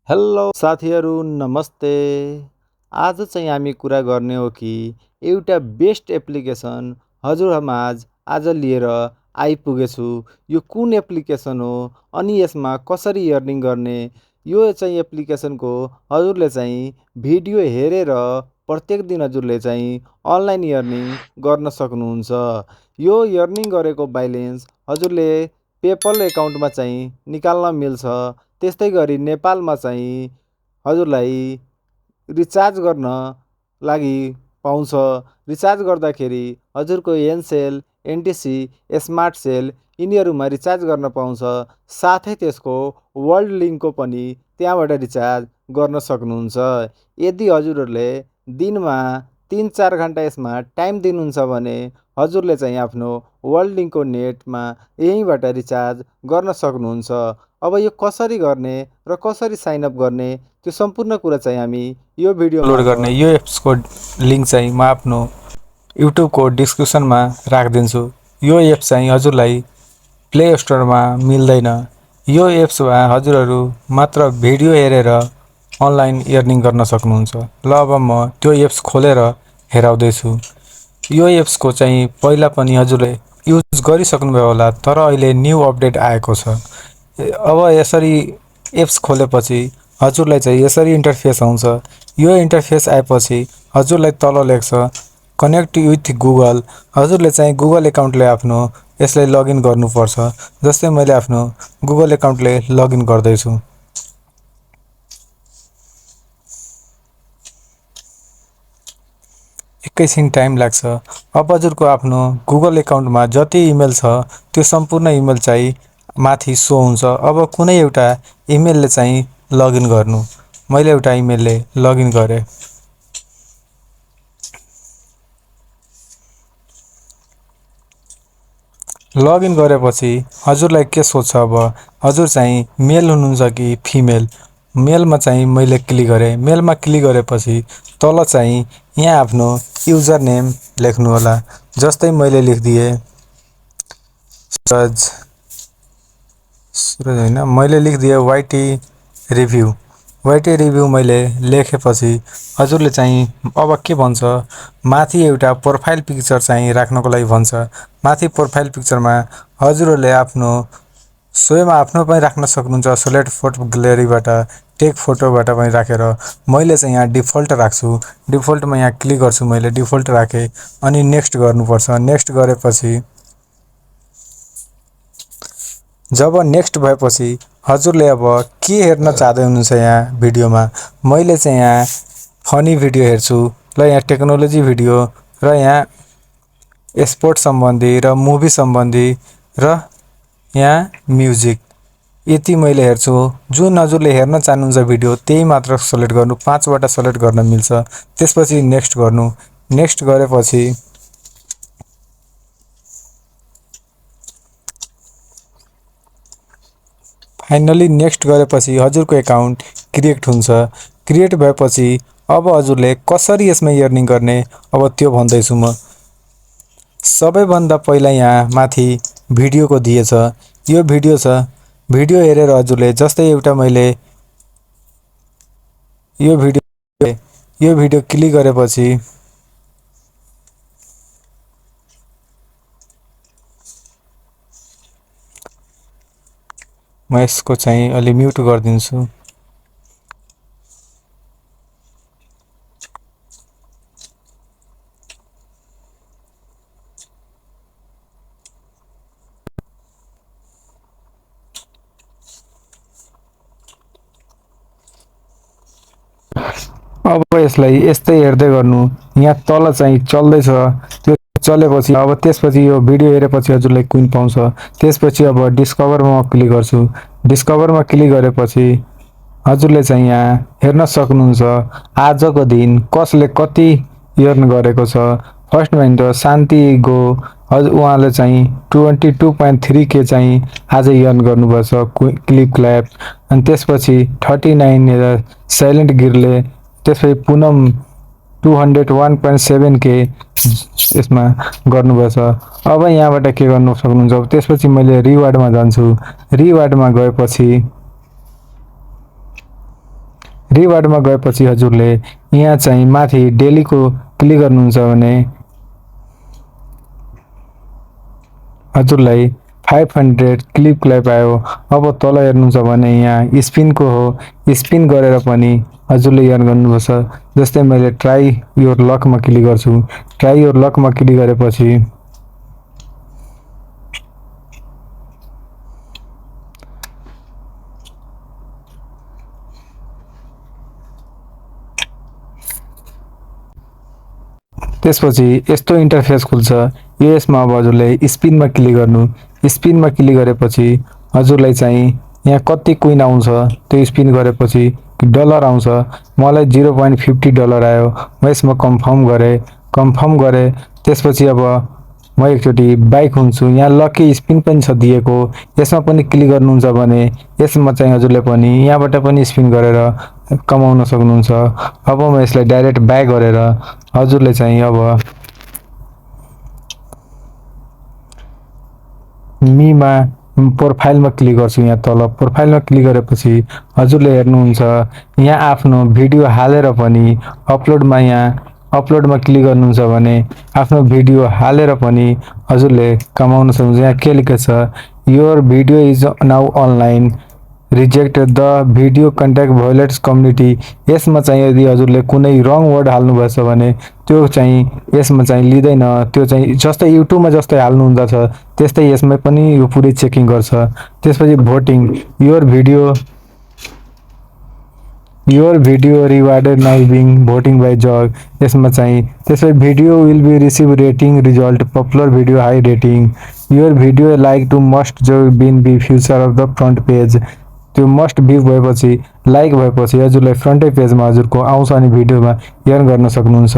Hello साथीहरू नमस्ते। आज चाहिँ हामी कुरा गर्ने हो कि एउटा बेस्ट एप्लिकेसन हजुरमाझ आज लिएर आइपुगेछु। यो कुन एप्लिकेसन हो अनि यसमा कसरी अर्निङ गर्ने, यो चाहिँ एप्लिकेसनको हजुरले चाहिँ भिडियो हेरेर प्रत्येक दिन हजुरले चाहिँ अनलाइन अर्निङ गर्न सक्नुहुन्छ। यो अर्निङ गरेको ब्यालेन्स हजुरले पेपल एकाउन्टमा चाहिँ निकाल्न मिल्छ। त्यस्तै गरी नेपालमा चाहिँ हजुरलाई रिचार्ज गर्न लागि पाउँछ। रिचार्ज गर्दाखेरि हजुरको एनसेल, एनटिसी, स्मार्ट सेल यिनीहरूमा रिचार्ज गर्न पाउँछ। साथै त्यसको वर्ल्ड लिङ्कको पनि त्यहाँबाट रिचार्ज गर्न सक्नुहुन्छ। यदि हजुरहरूले दिनमा 3-4 घन्टा यसमा टाइम दिनुहुन्छ भने हजुरले चाहिँ आफ्नो वर्ल्ड लिङ्कको नेटमा यहीँबाट रिचार्ज गर्न सक्नुहुन्छ। अब यो कसरी गर्ने र कसरी साइन अप गर्ने त्यो सम्पूर्ण कुरा चाहिँ हामी यो भिडियो डाउनलोड गर्ने यो एप्सको लिङ्क चाहिँ म आफ्नो युट्युबको डिस्क्रिप्सनमा राखिदिन्छु। यो एप चाहिँ हजुरलाई प्ले स्टोरमा मिल्दैन। यो एप्समा हजुरहरू मात्र भिडियो हेरेर अनलाइन अर्निङ गर्न सक्नुहुन्छ। ल अब म त्यो एप्स खोलेर हेराउँदैछु। यो एप्सको चाहिँ पहिला पनि हजुरले युज गरिसक्नुभयो होला, तर अहिले न्यू अपडेट आएको छ। अब यसरी एप्स खोलेपछि हजुरलाई चाहिँ यसरी इन्टरफेस आउँछ। यो इन्टरफेस आएपछि हजुरलाई तल लेख्छ कनेक्ट विथ गुगल। हजुरले चाहिँ गुगल एकाउन्टले आफ्नो यसलाई लगइन गर्नुपर्छ। जस्तै मैले आफ्नो गुगल एकाउन्टले लगइन गर्दैछु। एकैछिन टाइम लाग्छ। अब हजुरको आफ्नो गुगल एकाउन्टमा जति इमेल छ त्यो सम्पूर्ण इमेल चाहिँ माथि सो हुन्छ। अब कुनै एउटा इमेलले चाहिँ लगइन गर्नु। मैले एउटा इमेलले लगइन गरेँ। लगइन गरेपछि हजुरलाई के सोध्छ, अब हजुर चाहिँ मेल हुनुहुन्छ कि फिमेल। मेलमा चाहिँ मैले क्लिक गरेँ। मेलमा क्लिक गरेपछि तल चाहिँ यहाँ आफ्नो युजर नेम लेख्नु होला। जस्तै मैले लेखिदिएँ सूरज होइन, मैले लेखिदिएँ वाइटी रिभ्यू मैले लेखेपछि हजुरले चाहिँ अब के भन्छ, माथि एउटा प्रोफाइल पिक्चर चाहिँ राख्नको लागि भन्छ। माथि प्रोफाइल पिक्चरमा हजुरहरूले आफ्नो स्वयं आफ्नो पनि राख्न सक्नुहुन्छ। सेलेक्ट फोटो ग्यालेरीबाट टेक फोटोबाट पनि राखेर मैले चाहिँ यहाँ डिफल्ट राख्छु। डिफल्टमा यहाँ क्लिक गर्छु। मैले डिफल्ट राखेँ अनि नेक्स्ट गर्नुपर्छ। नेक्स्ट गरेपछि जब नेक्स्ट भएपछि हजुरले अब के हेर्न चाहदै हुनुहुन्छ यहाँ भिडियोमा, मैले चाहिँ यहाँ फनी भिडियो हेर्छु र यहाँ टेक्नोलोजी भिडियो र यहाँ स्पोर्ट सम्बन्धी र मुभी सम्बन्धी र यहाँ म्युजिक यति मैले हेर्छु। जुन हजुरले हेर्न चाहनुहुन्छ भिडियो त्यही मात्र सेलेक्ट गर्नु। 5वटा सेलेक्ट गर्न मिल्छ। त्यसपछि नेक्स्ट गर्नु। नेक्स्ट गरेपछि फाइनली नेक्स्ट गरेपछि हजुरको एकाउन्ट क्रिएट हुन्छ। क्रिएट भएपछि अब हजुरले कसरी यसमा अर्निङ गर्ने अब त्यो भन्दैछु म। सबैभन्दा पहिला यहाँ माथि भिडियोको दिएछ। यो भिडियो छ। भिडियो हेरेर हजुरले जस्तै एउटा मैले यो भिडियो क्लिक गरेपछि म यसको चाहिँ अलि म्युट गरिदिन्छु। अब यसलाई यस्तै हेर्दै गर्नु। यहाँ तल चाहिँ चल्दैछ। त्यो चलेपछि अब त्यसपछि यो भिडियो हेरेपछि हजुरलाई क्विन पाउँछ। त्यसपछि अब डिस्कभरमा क्लिक गर्छु। डिस्कभरमा क्लिक गरेपछि हजुरले चाहिँ यहाँ हेर्न सक्नुहुन्छ आजको दिन कसले कति अर्न गरेको छ। फर्स्ट भन्छ शान्ति गो, उहाँले चाहिँ 22.3K चाहिँ आज अर्न गर्नुभएछ क्लिक क्ल्याप। अनि त्यसपछि 39 साइलेन्ट गिरले, त्यसपछि पुनम 201.7K यसमा गर्नुभएछ। अब यहाँबाट के गर्नु सक्नुहुन्छ। त्यसपछि मैले रिवार्डमा जान्छु। रिवार्डमा गएपछि रिवार्डमा गएपछि हजुरले यहाँ चाहिँ माथि डेलीको क्लिक गर्नुहुन्छ भने हजुरलाई 500 क्लिप क्ल्याप आयो। अब तल हेर्नुहुन्छ भने यहाँ स्पिनको हो, स्पिन गरेर पनि हजुरले अर्न गर्नुपर्छ। जस्तै मैले ट्राई योर लकमा क्लिक गर्छु। ट्राई योर लकमा क्लिक गरेपछि त्यसपछि यस्तो इन्टरफेस खुल्छ। यो यसमा अब हजुरले स्पिनमा क्लिक गर्नु। स्पिनमा क्लिक गरेपछि हजुरलाई चाहिँ यहाँ कति क्विन आउँछ त्यो स्पिन गरेपछि डलर आउँछ। मलाई $0.50 आयो। म यसमा कन्फर्म गरेँ। त्यसपछि अब म एकचोटि बाइक हुन्छु। यहाँ लकी स्पिन पनि छ दिएको, यसमा पनि क्लिक गर्नुहुन्छ भने यसमा चाहिँ हजुरले पनि यहाँबाट पनि स्पिन गरेर कमाउन सक्नुहुन्छ। अब म यसलाई डाइरेक्ट बाइ गरेर हजुरले चाहिँ अब मीमा प्रोफाइलमा क्लिक गर्छु। यहाँ तल प्रोफाइलमा क्लिक गरेपछि हजुरले हेर्नुहुन्छ यहाँ आफ्नो भिडियो हालेर पनि अपलोडमा क्लिक गर्नुहुन्छ भने आफ्नो भिडियो हालेर पनि हजुरले कमाउन सक्नुहुन्छ। यहाँ के लेखेको छ, your video is now online, reject the video contact violates community. यसमा चाहिँ यदि हजुरले कुनै रङ वर्ड हाल्नुभएछ भने त्यो चाहिँ यसमा चाहिँ लिँदैन। त्यो चाहिँ जस्तै युट्युबमा जस्तै हाल्नुहुँदछ त्यस्तै यसमा पनि यो पुरै चेकिङ गर्छ। त्यसपछि voting, your video rewarded now being voting by जग। यसमा चाहिँ त्यसपछि video will be receive rating result popular video high rating, your video like to must जो been be future of the front page. त्यो must view भएपछि like भएपछि हजुरलाई फ्रन्टै पेजमा हजुरको आउँछ अनि भिडियोमा अर्न गर्न सक्नुहुन्छ।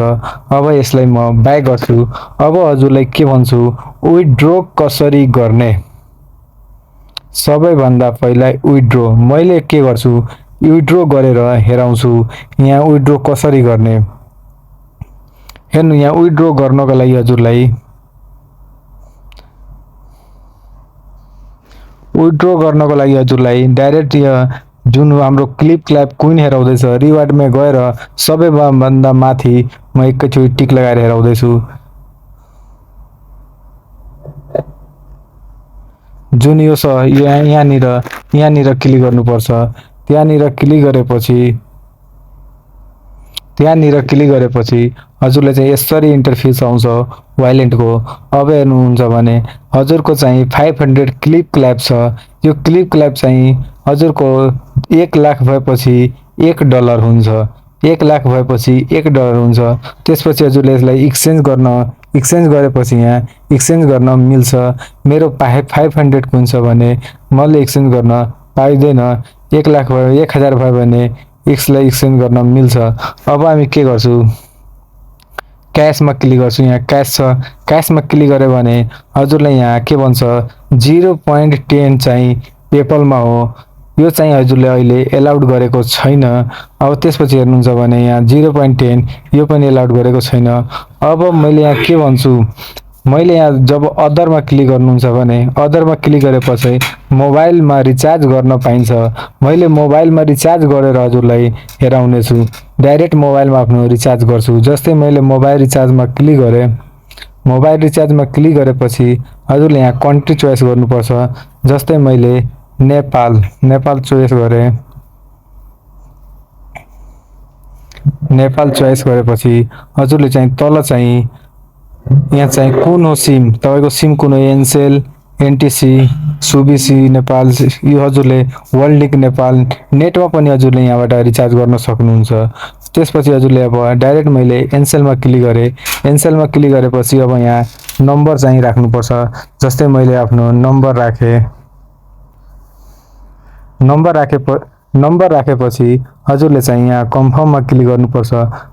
अब यसलाई म बाइ गर्छु। अब हजुरलाई के भन्छु, विथड्रो कसरी गर्ने। सबैभन्दा पहिला विथड्रो मैले के गर्छु, विथड्रो गरेर हेराउँछु यहाँ विथड्रो कसरी गर्ने। हेर्नु यहाँ विथड्रो गर्नको लागि हजुरलाई डाइरेक्ट जुन हाम्रो क्लिप क्ल्याप क्विन हेराउँदैछ रिवार्डमा गएर सबैभन्दा माथि म एकैचोटि टिक लगाएर हेराउँदैछु। जुन यो छ यहाँनिर क्लिक गर्नुपर्छ। त्यहाँनिर क्लिक गरेपछि हजुरले चाहिँ यसरी इन्टरफेस आउँछ वाइलेन्टको। अब हेर्नुहुन्छ भने हजुरको चाहिँ 500 क्लिप क्ल्याप छ। यो क्लिप क्ल्याप चाहिँ हजुरको 1 लाख भएपछि $1 हुन्छ। 1 लाख भएपछि $1 हुन्छ। त्यसपछि हजुरले यसलाई एक्सचेन्ज गरेपछि यहाँ एक्सचेन्ज गर्न मिल्छ। मेरो 500 कुन छ भने मैले एक्सचेन्ज गर्न पाइँदैन। 1 लाख भयो 1000 भयो भने यसलाई एक्सचेन्ज गर्न मिल्छ। अब हामी के गर्छु, क्याशमा क्लिक गर्छु। यहाँ क्याश छ, क्याशमा क्लिक गऱ्यो भने हजुरलाई यहाँ के भन्छ 0.10 चाहिँ पेपलमा हो। यो चाहिँ हजुरले अहिले एलाउड गरेको छैन। अब त्यसपछि हेर्नुहुन्छ भने यहाँ 0.10 यो पनि एलाउड गरेको छैन। अब मैले यहाँ के भन्छु, मैले यहाँ जब अदरमा क्लिक गर्नुहुन्छ भने अदरमा क्लिक गरेपछि मोबाइलमा रिचार्ज गर्न पाइन्छ। मैले मोबाइलमा रिचार्ज गरेर हजुरलाई हेराउने छु। डाइरेक्ट मोबाइलमा आफ्नो रिचार्ज गर्छु। जस्तै मैले मोबाइल रिचार्जमा क्लिक गरेँ। मोबाइल रिचार्जमा क्लिक गरेपछि हजुरले यहाँ कन्ट्री चोइस गर्नुपर्छ। जस्तै मैले नेपाल चोइस गरेँ। नेपाल चोइस गरेपछि हजुरले चाहिँ तल चाहिँ यहाँ चाहिँ कुन हो सिम, तपाईको सिम कुन हो, एनसेल, एनटिसी, सुबिसी नेपाल, यो हजुरले वर्ल्ड लिंक नेपाल नेटमा पनि हजुरले यहाँबाट रिचार्ज गर्न सक्नुहुन्छ। त्यसपछि हजुरले अब डाइरेक्ट मैले एनसेलमा क्लिक गरेँ। एनसेलमा क्लिक गरेपछि अब यहाँ नम्बर चाहिँ राख्नुपर्छ। जस्तै मैले आफ्नो नम्बर राखेपछि हजुरले चाहिँ यहाँ कन्फर्ममा क्लिक गर्नुपर्छ।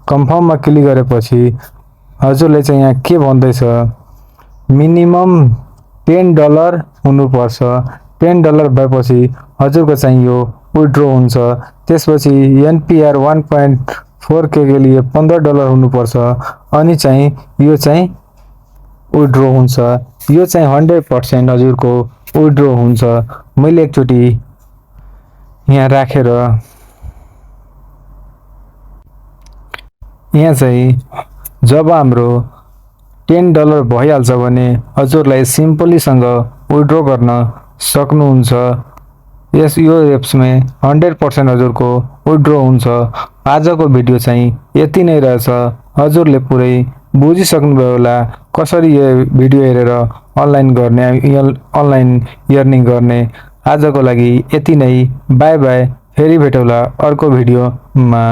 कन्फर्ममा क्लिक गरेपछि हजुरले चाहिँ यहाँ के भन्दैछ, मिनिमम $10 हुनुपर्छ। $10 भएपछि हजुरको चाहिँ यो विथड्रो हुन्छ। त्यसपछि एनपीआर 1.4K के लिए $15 हुनुपर्छ अनि चाहिँ यो चाहिँ विथड्रो हुन्छ। यो चाहिँ 100% हजुरको विथड्रो हुन्छ। मैले एकचोटि यहाँ राखेर यहाँ चाहिँ जब हाम्रो $10 भइहाल्छ भने हजुरलाई सिम्पलीसँग विथड्र गर्न सक्नुहुन्छ। यो एप्समा 100% हजुरको विथड्र हुन्छ। आजको भिडियो चाहिँ यति नै रहेछ। हजुरले पुरै बुझिसक्नुभयो होला कसरी यो भिडियो हेरेर अनलाइन अर्निङ गर्ने। आजको लागि यति नै। By by. फेरि भेटौँला अर्को भिडियोमा।